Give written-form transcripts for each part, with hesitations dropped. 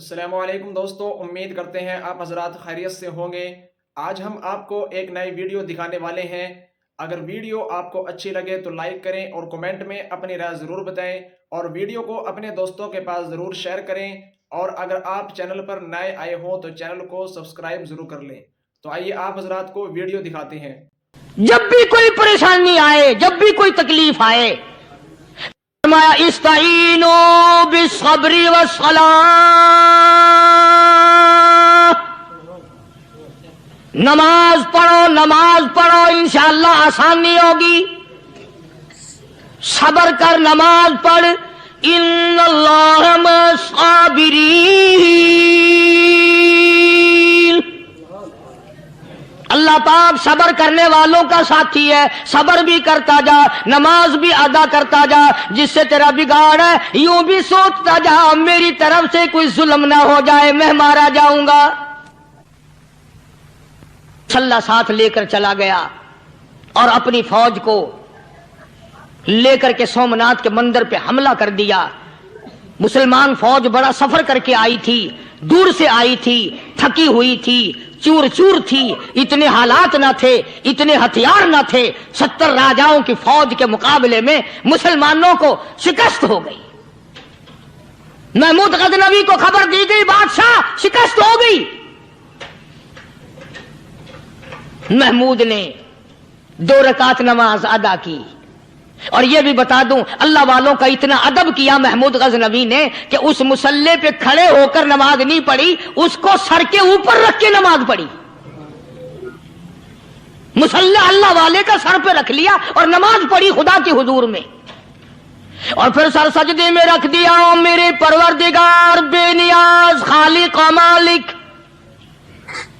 السلام علیکم دوستو، امید کرتے ہیں آپ حضرات خیریت سے ہوں گے۔ آج ہم آپ کو ایک نئی ویڈیو دکھانے والے ہیں۔ اگر ویڈیو آپ کو اچھی لگے تو لائک کریں اور کومنٹ میں اپنی رائے ضرور بتائیں، اور ویڈیو کو اپنے دوستوں کے پاس ضرور شیئر کریں، اور اگر آپ چینل پر نئے آئے ہوں تو چینل کو سبسکرائب ضرور کر لیں۔ تو آئیے آپ حضرات کو ویڈیو دکھاتے ہیں۔ جب بھی کوئی پریشانی آئے، جب بھی کوئی تکلیف آئے، فرمایا استعینوا بالصبر والصلاۃ، نماز پڑھو انشاءاللہ آسانی ہوگی۔ صبر کر، نماز پڑھ، ان اللہ مع الصابرین، اللہ پاک صبر کرنے والوں کا ساتھی ہے۔ صبر بھی کرتا جا، نماز بھی ادا کرتا جا، جس سے تیرا بگاڑ ہے یوں بھی سوچتا جا میری طرف سے کوئی ظلم نہ ہو جائے، میں مارا جاؤں گا۔ مسلح ساتھ لے کر چلا گیا اور اپنی فوج کو لے کر کے سومناتھ کے مندر پہ حملہ کر دیا۔ مسلمان فوج بڑا سفر کر کے آئی تھی، دور سے آئی تھی، تھکی ہوئی تھی، چور چور تھی، اتنے حالات نہ تھے، اتنے ہتھیار نہ تھے۔ 70 راجاؤں کی فوج کے مقابلے میں مسلمانوں کو شکست ہو گئی۔ محمود غزنوی کو خبر دی گئی بادشاہ شکست ہو گئی۔ محمود نے 2 رکعت نماز ادا کی، اور یہ بھی بتا دوں اللہ والوں کا اتنا ادب کیا محمود غزنوی نے کہ اس مسلح پہ کھڑے ہو کر نماز نہیں پڑھی، اس کو سر کے اوپر رکھ کے نماز پڑھی۔ مسلح اللہ والے کا سر پہ رکھ لیا اور نماز پڑھی خدا کے حضور میں، اور پھر سر سجدے میں رکھ دیا۔ او میرے پروردگار بے نیاز خالق و مالک،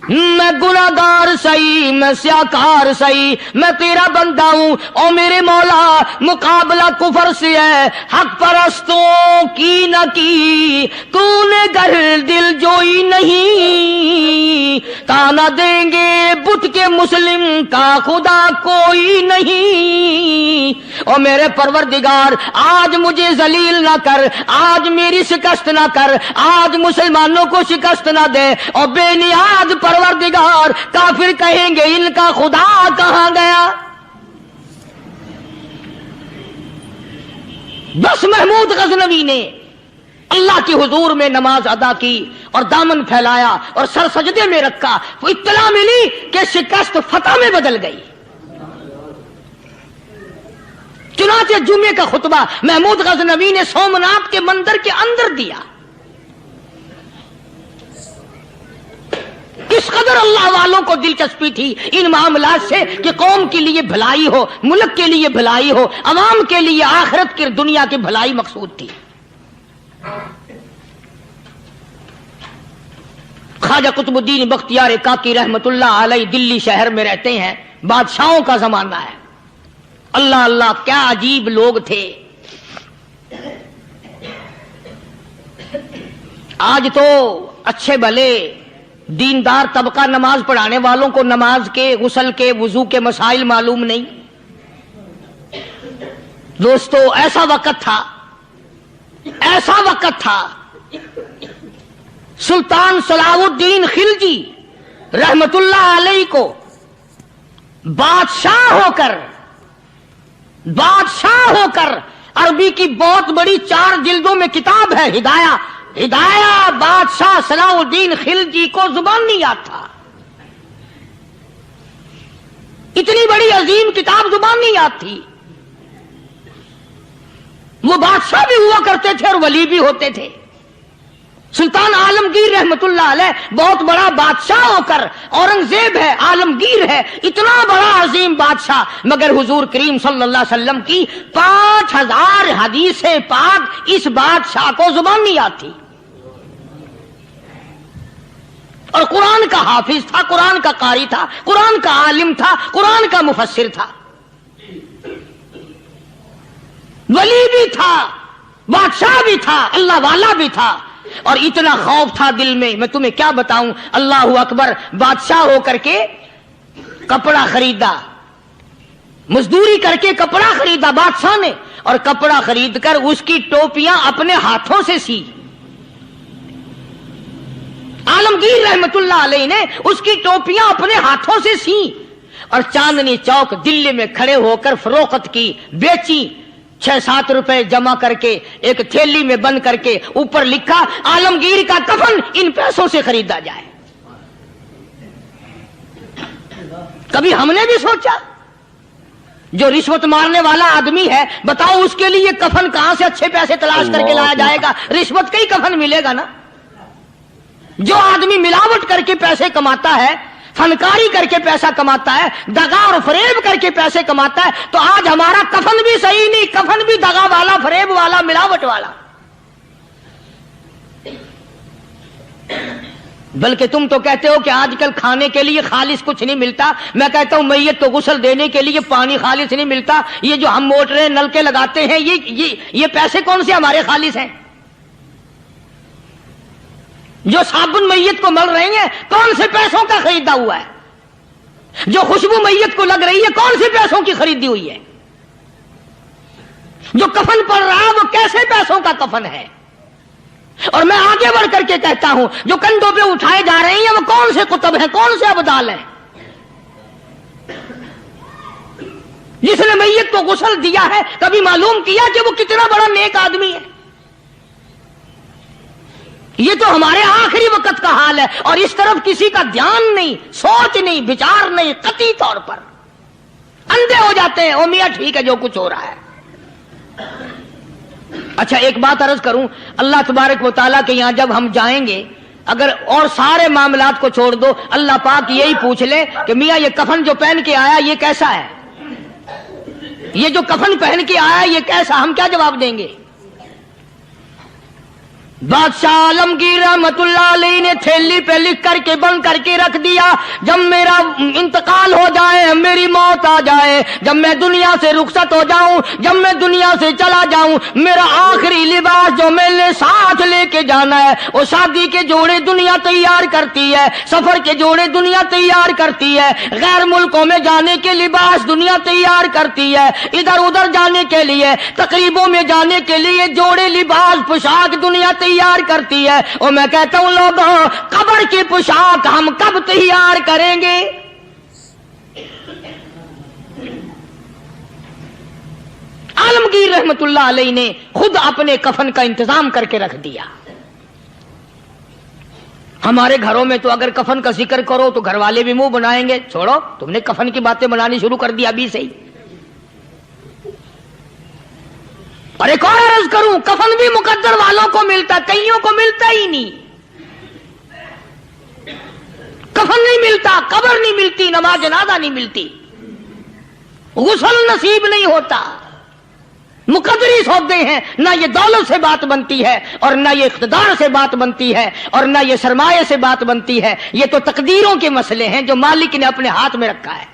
میں گناہگار سہی، میں سیاکار سہی، میں تیرا بندہ ہوں۔ او میرے مولا، مقابلہ کفر سے ہے، حق پرستوں کی نہ کی تو نے گر دل جوئی نہیں، تانا دیں گے بت کے مسلم کا خدا کوئی نہیں۔ او میرے پروردگار، آج مجھے ذلیل نہ کر، آج میری شکست نہ کر، آج مسلمانوں کو شکست نہ دے۔ اور بے نیاز پروردگار، کافر کہیں گے ان کا خدا کہاں گیا؟ بس محمود غزنوی نے اللہ کے حضور میں نماز ادا کی اور دامن پھیلایا اور سر سجدے میں رکھا، وہ اطلاع ملی کہ شکست فتح میں بدل گئی۔ چنانچہ جمعے کا خطبہ محمود غزنوی نے سومناتھ کے مندر کے اندر دیا۔ اس قدر اللہ والوں کو دلچسپی تھی ان معاملات سے کہ قوم کے لیے بھلائی ہو، ملک کے لیے بھلائی ہو، عوام کے لیے آخرت کی دنیا کی بھلائی مقصود تھی۔ خواجہ قطب الدین بختیار کاکی رحمت اللہ علیہ دلی شہر میں رہتے ہیں، بادشاہوں کا زمانہ ہے۔ اللہ اللہ کیا عجیب لوگ تھے۔ آج تو اچھے بھلے دیندار طبقہ نماز پڑھانے والوں کو نماز کے، غسل کے، وضو کے مسائل معلوم نہیں۔ دوستو ایسا وقت تھا سلطان صلاح الدین خلجی رحمت اللہ علیہ کو بادشاہ ہو کر عربی کی بہت بڑی 4 جلدوں میں کتاب ہے ہدایہ، بادشاہ صلاح الدین خلجی کو زبان نہیں آتا، اتنی بڑی عظیم کتاب زبان نہیں آتی۔ وہ بادشاہ بھی ہوا کرتے تھے اور ولی بھی ہوتے تھے۔ سلطان عالمگیر رحمت اللہ علیہ بہت بڑا بادشاہ ہو کر، اورنگزیب ہے، عالمگیر ہے، اتنا بڑا عظیم بادشاہ، مگر حضور کریم صلی اللہ علیہ وسلم کی 5000 حدیث پاک اس بادشاہ کو زبان نہیں آتی، اور قرآن کا حافظ تھا، قرآن کا قاری تھا، قرآن کا عالم تھا، قرآن کا مفسر تھا، ولی بھی تھا، بادشاہ بھی تھا، اللہ والا بھی تھا، اور اتنا خوف تھا دل میں، میں تمہیں کیا بتاؤں۔ اللہ اکبر، بادشاہ ہو کر کے کپڑا خریدا، مزدوری کر کے کپڑا خریدا بادشاہ نے، اور کپڑا خرید کر اس کی ٹوپیاں اپنے ہاتھوں سے سی، आलमगीर रहमतुल्लाह अलैह ने उसकी टोपियां अपने हाथों से सी और चांदनी चौक दिल्ली में खड़े होकर फरोख्त की, बेची। 6-7 रुपए जमा करके एक थैली में बंद करके ऊपर लिखा आलमगीर का कफन इन पैसों से खरीदा जाए। कभी हमने भी सोचा जो रिश्वत मारने वाला आदमी है, बताओ उसके लिए कफन कहां से अच्छे पैसे तलाश करके लाया जाएगा? रिश्वत का ही कफन मिलेगा ना। जो आदमी मिलावट करके पैसे कमाता है, फनकारी करके पैसा कमाता है, दगा और फरेब करके पैसे कमाता है, तो आज हमारा कफन भी सही नहीं, कफन भी दगा वाला, फरेब वाला, मिलावट वाला। बल्कि तुम तो कहते हो कि आजकल खाने के लिए खालिस कुछ नहीं मिलता। मैं कहता हूं मैयत को गुस्ल देने के लिए पानी खालिस नहीं मिलता। ये जो हम मोटरें नलके लगाते हैं, ये पैसे कौन से हमारे खालिस हैं? जो साबुन मैयत को मल रही है, कौन से पैसों का खरीदा हुआ है? जो खुशबू मैयत को लग रही है, कौन से पैसों की खरीदी हुई है? जो कफन पड़ रहा है, वो कैसे पैसों का कफन है? और मैं आगे बढ़ करके कहता हूं, जो कंधों पे उठाए जा रहे हैं, वो कौन से कुतुब हैं, कौन से अबदाल हैं? जिसने मैयत को गुस्ल दिया है, कभी मालूम किया कि वो कितना बड़ा नेक आदमी है? ये तो हमारे आखिरी वक्त का हाल है, और इस तरफ किसी का ध्यान नहीं, सोच नहीं, विचार नहीं, कतई तौर पर अंधे हो जाते हैं। ओ मियां ठीक है जो कुछ हो रहा है। अच्छा, एक बात अर्ज करूं, अल्लाह तबारक व तआला के यहां जब हम जाएंगे, अगर और सारे मामलात को छोड़ दो, अल्लाह पाक यही पूछ ले कि मियां ये कफन जो पहन के आया ये कैसा है? ये जो कफन पहन के आया ये कैसा? हम क्या जवाब देंगे? बादशाह आलमगीर रहमतुल्लाह अलैह ने थैली पे लिख करके बंद करके रख दिया, जब मेरा इंतकाल हो जाए, मेरी मौत आ जाए, जब मैं दुनिया से रुखसत हो जाऊं, जब मैं दुनिया से चला जाऊं, मेरा आखिरी लिबास जो मैंने साथ लेके जाना है, वो शादी के जोड़े दुनिया तैयार करती है, सफर के जोड़े दुनिया तैयार करती है, गैर मुल्कों में जाने के लिबास दुनिया तैयार करती है, इधर उधर जाने के लिए, तकरीबों में जाने के लिए जोड़े लिबास पोशाक दुनिया तैयार करती है। और मैं कहता हूं लोगों, कब्र की पोशाक हम कब तैयार करेंगे? आलमगीर रहमतुल्लाह अलैह ने खुद अपने कफन का इंतजाम करके रख दिया। हमारे घरों में तो अगर कफन का जिक्र करो तो घर वाले भी मुंह बनाएंगे, छोड़ो तुमने कफन की बातें बनानी शुरू कर दी अभी से ही। और एक और अर्ज करूं, कफन भी मुकद्दर वालों को मिलता, कईयों को मिलता ही नहीं। कफन नहीं मिलता, कब्र नहीं मिलती, नमाज जनाजा नहीं मिलती, गुस्ल नसीब नहीं होता। मुकद्दरी सौदे हैं, ना ये दौलत से बात बनती है, और ना ये इख्तिदार से बात बनती है, और ना ये सरमाए से बात बनती है। ये तो तकदीरों के मसले हैं जो मालिक ने अपने हाथ में रखा है।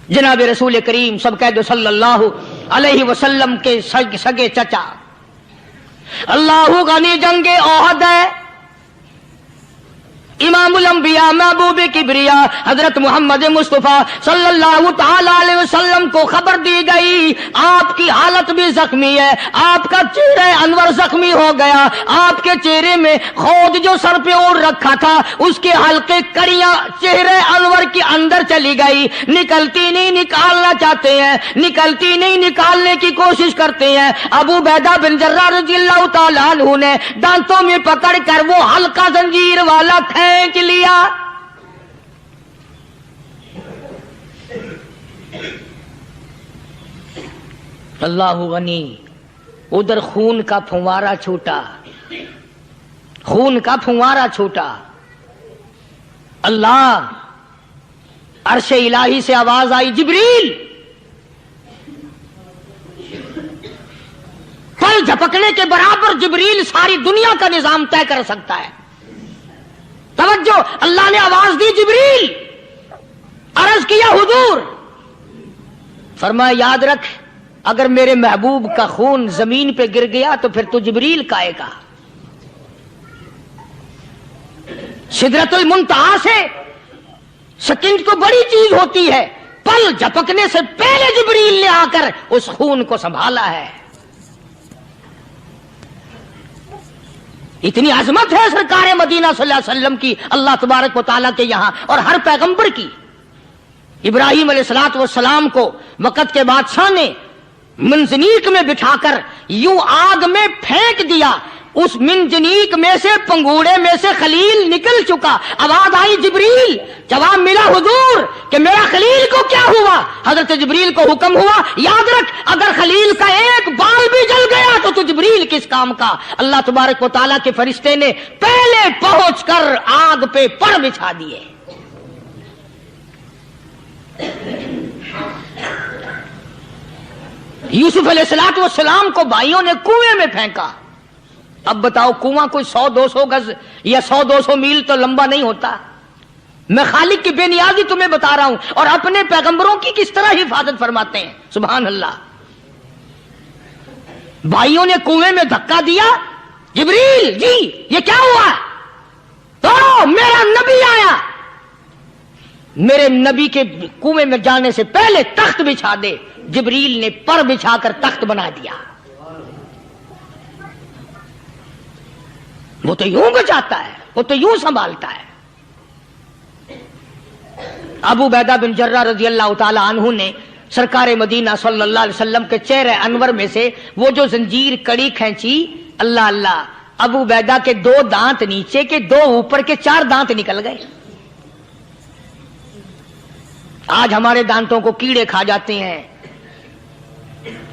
जनाब रसूल करीम सब कह दो सल्लल्लाहु अलैहि वसल्लम के सगे चचा अल्लाहु गनी जंगे ओहद है, इमामुल अंबिया महबूब किबरिया हजरत मोहम्मद मुस्तफा सल्लल्लाहु ताला अलैहि वसल्लम को खबर दी गई, आपकी हालत भी जख्मी है, आपका चेहरा अनवर जख्मी हो गया, आपके चेहरे में खोद जो सर पे ओढ़ रखा था उसके हल्के कड़ियां चेहरे अनवर के अंदर चली गई, निकलती नहीं, निकालना चाहते हैं, निकलती नहीं, निकालने की कोशिश करते हैं। अबू बैदा बिन जर्राह रज़ियल्लाहु ताला अन्हु ने दांतों में पकड़ कर वो हल्का जंजीर वाला खींच लिया। अल्लाहु गनी, उधर खून का फुवारा छूटा, खून का फुवारा छूटा। अल्लाह, अर्शे इलाही से आवाज आई, जिब्रील। पल झपकने के बराबर जिब्रील सारी दुनिया का निजाम तय कर सकता है। तवज्जो, अल्लाह ने आवाज दी, जिब्रील। अर्ज किया, हुजूर। फरमाया, याद रख, अगर मेरे महबूब का खून जमीन पे गिर गया तो फिर तू जिब्रील का आएगा। सिदरतुल मुंतहा से सेकंड तो बड़ी चीज होती है, पल झपकने से पहले जिब्रील ने आकर उस खून को संभाला है। इतनी अजमत है सरकार मदीना सल्लल्लाहु अलैहि वसल्लम की अल्लाह तबारक व तआला के यहां और हर पैगंबर की। इब्राहिम अलैहिस्सलातु वस्सलाम को वक़्त के बादशाह ने मंजनीक में बिठाकर यूं आग में फेंक दिया, उस मिंजनीक में से, पंगूड़े में से खलील निकल चुका। आवाज आई जिब्रील, जवाब मिला हुजूर कि मेरा खलील को क्या हुआ। हजरत जिब्रील को हुक्म हुआ, याद रख अगर खलील का एक बाल भी जल गया तो जिब्रील किस काम का। अल्लाह तबारक व तआला के फरिश्ते ने पहले पहुंचकर आग पे पर बिछा दिए। यूसुफ अलैहिस्सलातु वस्सलाम को भाइयों ने कुएं में फेंका। अब बताओ, कुआं कोई 100-200 गज या 100-200 मील तो लंबा नहीं होता। मैं खालिक की बेनियाजी तुम्हें बता रहा हूं और अपने पैगंबरों की किस तरह हिफाजत फरमाते हैं। सुभान अल्लाह। भाइयों ने कुएं में धक्का दिया, जिब्रील जी ये क्या हुआ। तो मेरा नबी आया, मेरे नबी के कुएं में जाने से पहले तख्त बिछा दे। जिब्रील ने पर बिछाकर तख्त बना दिया। वो तो यूं बचाता है, वो तो यूं संभालता है। अबू बैदा बिन जर्रा रजी अल्लाह ताला अन्हु ने सरकार मदीना सल्लल्लाहु अलैहि वसल्लम के चेहरे अनवर में से वो जो जंजीर कड़ी खींची, अल्लाह अल्लाह, अबू बैदा के 2 दांत नीचे के, 2 ऊपर के, 4 दांत निकल गए। आज हमारे दांतों को कीड़े खा जाते हैं,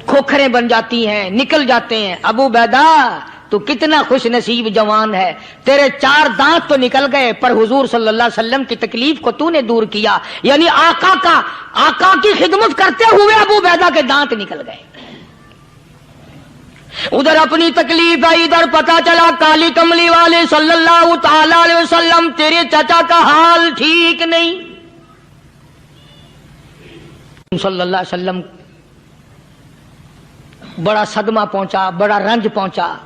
खोखरें बन जाती हैं, निकल जाते हैं। अबू बैदा तू कितना खुश नसीब जवान है, तेरे 4 दांत तो निकल गए पर हुजूर सल्लल्लाहु अलैहि वसल्लम की तकलीफ को तूने दूर किया। यानी आका की खिदमत करते हुए अबू बैदा के दांत निकल गए। उधर अपनी तकलीफ आई, इधर पता चला काली कमली वाले सल्लल्लाहु ताला अलैहि वसल्लम तेरे चाचा का हाल ठीक नहीं। सल्लल्लाहु अलैहि वसल्लम बड़ा सदमा पहुंचा, बड़ा रंज पहुंचा।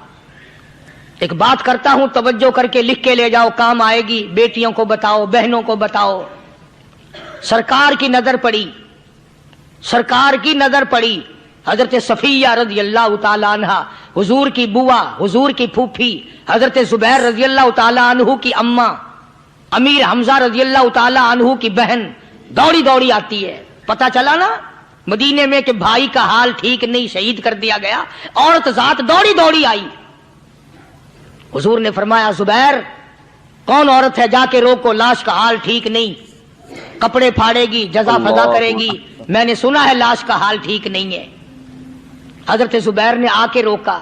एक बात करता हूं, तवज्जो करके लिख के ले जाओ, काम आएगी। बेटियों को बताओ, बहनों को बताओ। सरकार की नजर पड़ी, सरकार की नजर पड़ी। हजरत सफिया रजी अल्लाह ताला अन्हा, हुजूर की बुआ, हुजूर की फूफी, हजरत जुबैर रजी अल्लाह ताला अन्हु की अम्मा, अमीर हमजा रजी अल्लाह ताला अन्हु की बहन दौड़ी दौड़ी आती है। पता चला ना मदीने में कि भाई का हाल ठीक नहीं, शहीद कर दिया गया। औरत जात दौड़ी दौड़ी आई। हुजूर ने फरमाया, जुबैर कौन औरत है, जाके रोको, लाश का हाल ठीक नहीं, कपड़े फाड़ेगी, जजा फजा करेगी। मैंने सुना है लाश का हाल ठीक नहीं है। हजरत जुबैर ने आके रोका,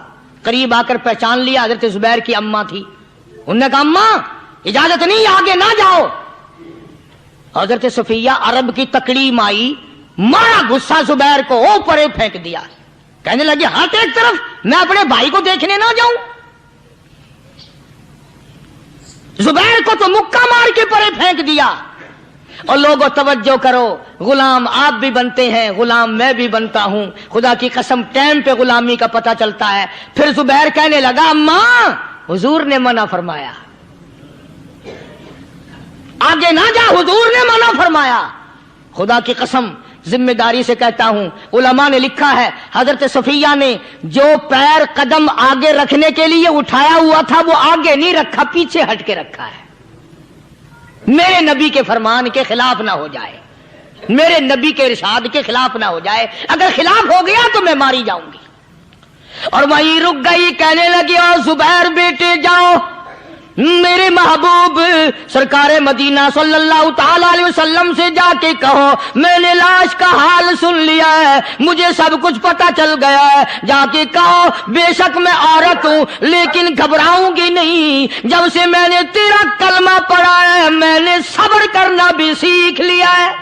करीब आकर पहचान लिया, हजरत जुबैर की अम्मा थी। उन्होंने कहा, अम्मा इजाजत नहीं, आगे ना जाओ। हजरत सफिया अरब की तकड़ी माई, मारा गुस्सा जुबैर को, ओ परे फेंक दिया। कहने लगी, हाथ एक तरफ, मैं अपने भाई को देखने ना जाऊं। जुबैर को तो मुक्का मार के परे फेंक दिया। और लोगों तवज्जो करो, गुलाम आप भी बनते हैं, गुलाम मैं भी बनता हूं। खुदा की कसम टाइम पे गुलामी का पता चलता है। फिर जुबैर कहने लगा, अम्मा हुजूर ने मना फरमाया, आगे ना जा, हुजूर ने मना फरमाया। खुदा की कसम जिम्मेदारी से कहता हूं, उलमा ने लिखा है हजरत सफिया ने जो पैर कदम आगे रखने के लिए उठाया हुआ था वो आगे नहीं रखा, पीछे हट के रखा है। मेरे नबी के फरमान के खिलाफ ना हो जाए, मेरे नबी के इरशाद के खिलाफ ना हो जाए। अगर खिलाफ हो गया तो मैं मारी जाऊंगी। और वहीं रुक गई, कहने लगी, और जुबैर बेटे जाओ, मेरे महबूब सरकार मदीना सल्लल्लाहु ताला अलैहि वसल्लम से जाके कहो मैंने लाश का हाल सुन लिया है, मुझे सब कुछ पता चल गया है। जाके कहो बेशक मैं औरत हूं लेकिन घबराऊंगी नहीं। जब से मैंने तेरा कलमा पढ़ा है मैंने सब्र करना भी सीख लिया है।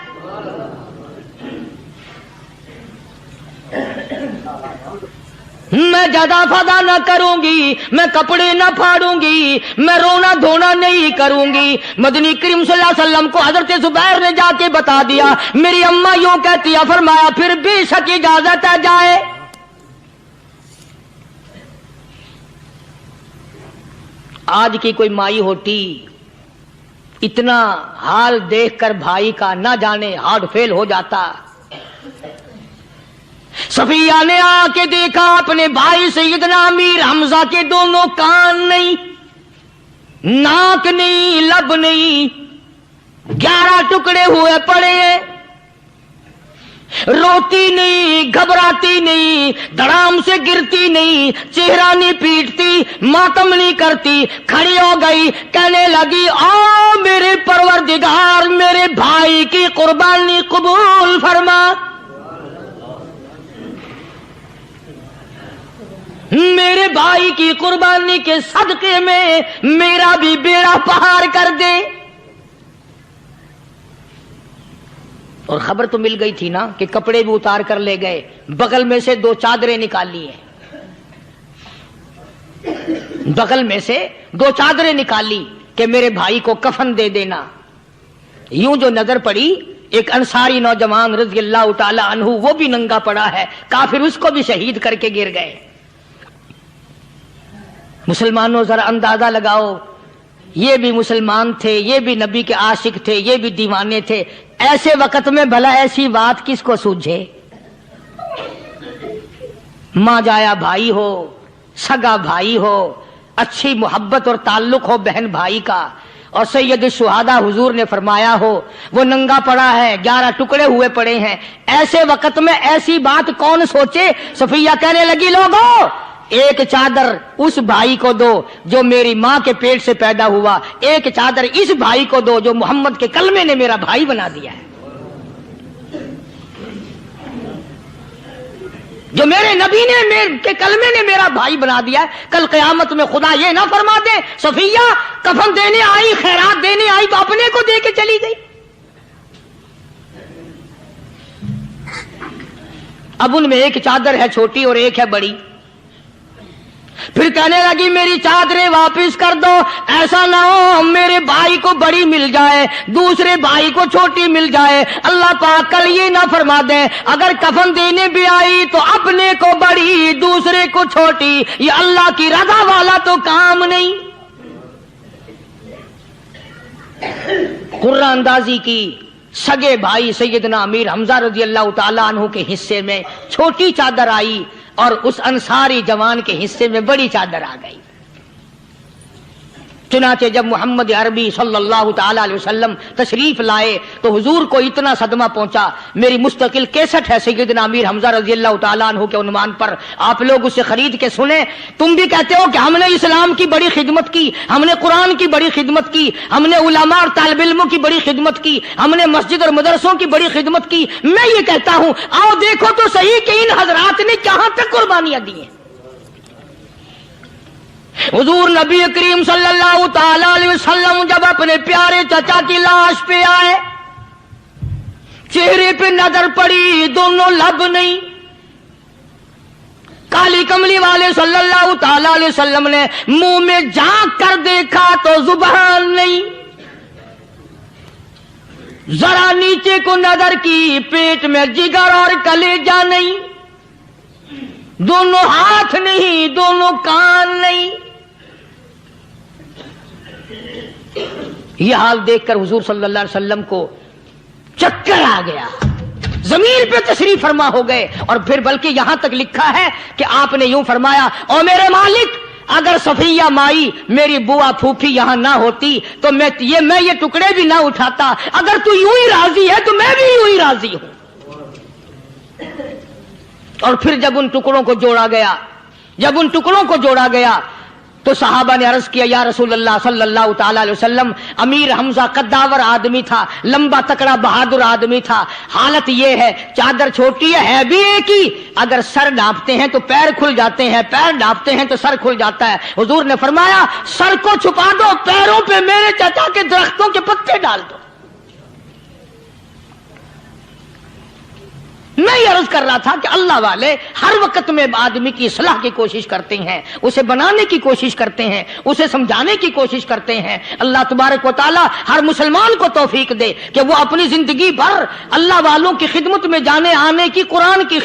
मैं ज्यादा फदा न करूंगी, मैं कपड़े न फाड़ूंगी, मैं रोना धोना नहीं करूंगी। मदनी करीम सल्लल्लाहु अलैहि वसल्लम को हजरत जुबैर ने जाके बता दिया, मेरी अम्मा यूं कहती है। फरमाया फिर बेशक इजाजत है, जाए। आज की कोई माई होती इतना हाल देखकर भाई का ना जाने हार्ट फेल हो जाता। सफिया ने आके देखा अपने भाई सैयदना अमीर हमजा के दोनों कान नहीं, नाक नहीं, लब नहीं, 11 टुकड़े हुए पड़े हैं। रोती नहीं, घबराती नहीं, धड़ाम से गिरती नहीं, चेहरा नहीं पीटती, मातम नहीं करती, खड़ी हो गई, कहने लगी, ओ मेरे परवरदिगार, मेरे भाई की कुर्बानी कबूल फरमा, मेरे भाई की कुर्बानी के सदके में मेरा भी बेड़ा पार कर दे। और खबर तो मिल गई थी ना कि कपड़े भी उतार कर ले गए, बगल में से 2 चादरें निकाली हैं, बगल में से 2 चादरें निकाली कि मेरे भाई को कफन दे देना। यूं जो नजर पड़ी, एक अंसारी नौजवान रज़ी अल्लाह ताला अन्हु, वो भी नंगा पड़ा है, काफिर उसको भी शहीद करके गिर गए। मुसलमानों जरा अंदाजा लगाओ, ये भी मुसलमान थे, ये भी नबी के आशिक थे, ये भी दीवाने थे। ऐसे वक्त में भला ऐसी बात किसको सूझे? मां जाया भाई हो, सगा भाई हो, अच्छी मोहब्बत और ताल्लुक हो बहन भाई का, और सैयद शुहादा हुजूर ने फरमाया हो, वो नंगा पड़ा है, 11 टुकड़े हुए पड़े हैं। ऐसे वक्त में ऐसी बात कौन सोचे? सफिया कहने लगी, लोगों, एक चादर उस भाई को दो जो मेरी मां के पेट से पैदा हुआ, एक चादर इस भाई को दो जो मोहम्मद के कलमे ने मेरा भाई बना दिया है, जो मेरे नबी ने मेरे के कलमे ने मेरा भाई बना दिया है। कल क़यामत में खुदा ये ना फरमा दे, सफिया कफन देने आई, खैरात देने आई, तो अपने को दे के चली गई। अब उनमें एक चादर है छोटी और एक है बड़ी। फिर कहने लगी, मेरी चादरें वापस कर दो, ऐसा ना हो मेरे भाई को बड़ी मिल जाए, दूसरे भाई को छोटी मिल जाए। अल्लाह पाक कल ये ना फरमा दे, अगर कफन देने भी आई तो अपने को बड़ी, दूसरे को छोटी। ये अल्लाह की रज़ा वाला तो काम नहीं। कुर्रा अंदाजी की, सगे भाई सैयदना अमीर हमजा रज़ी अल्लाह ताला अन्हु के हिस्से में छोटी चादर आई और उस अंसारी जवान के हिस्से में बड़ी चादर आ गई। चुनाचे जब मोहम्मद अरबी सल्लल्लाहु ताला अलैहि वसल्लम तशरीफ लाए तो हुजूर को इतना सदमा पहुंचा। मेरी मुस्तकिल कैसेट है सैयदना अमीर हमजा रज़ी अल्लाह ताला अन्हु के उन्वान पर, आप लोग उसे खरीद के सुने। तुम भी कहते हो कि हमने इस्लाम की बड़ी खिदमत की, हमने कुरान की बड़ी खिदमत की, हमने उलमा और तालिब इल्मों की बड़ी खिदमत की, हमने मस्जिद और मदरसों की बड़ी खिदमत की। मैं ये कहता हूं, आओ देखो तो सही कि इन हजरात ने कहां तक कुर्बानियां दी हैं। हुजूर नबी करीम सल्लल्लाहु ताला अलैहि वसल्लम जब अपने प्यारे चचा की लाश पे आए, चेहरे पे नजर पड़ी, दोनों लब नहीं। काली कमली वाले सल्लल्लाहु ताला अलैहि वसल्लम ने मुंह में झांक कर देखा तो जुबान नहीं। जरा नीचे को नजर की, पेट में जिगर और कलेजा नहीं, दोनों हाथ नहीं, दोनों कान नहीं। यह हाल देखकर हुजूर सल्लल्लाहु अलैहि वसल्लम को चक्कर आ गया, जमीन पे तशरीफ फरमा हो गए। और फिर बल्कि यहां तक लिखा है कि आपने यूं फरमाया, ओ मेरे मालिक, अगर सफिया माई मेरी बुआ फूफी यहां ना होती तो मैं ये टुकड़े भी ना उठाता। अगर तू यूं ही राजी है तो मैं भी यूं ही राजी हूं। और फिर जब उन टुकड़ों को जोड़ा गया तो सहाबा ने अर्ज किया, या रसूलल्लाह सल्लल्लाहु ताला अलैहि वसल्लम, अमीर हमजा कद्दावर आदमी था, लंबा तकड़ा बहादुर आदमी था। हालत यह है, चादर छोटी है भी एक ही, अगर सर ढांपते हैं तो पैर खुल जाते हैं, पैर ढांपते हैं तो सर खुल जाता है। हुजूर ने फरमाया, सर को छुपा दो, पैरों पे मेरे चाचा के दरख्तों के पत्ते डाल दो। मैं ये अर्ज कर रहा था कि अल्लाह वाले हर वक्त में आदमी की इस्लाह की कोशिश करते हैं, उसे बनाने की कोशिश करते हैं, उसे समझाने की कोशिश करते हैं। अल्लाह तबारक व तआला हर मुसलमान को तौफीक दे कि वो अपनी जिंदगी भर अल्लाह वालों की खिदमत में जाने आने की, कुरान की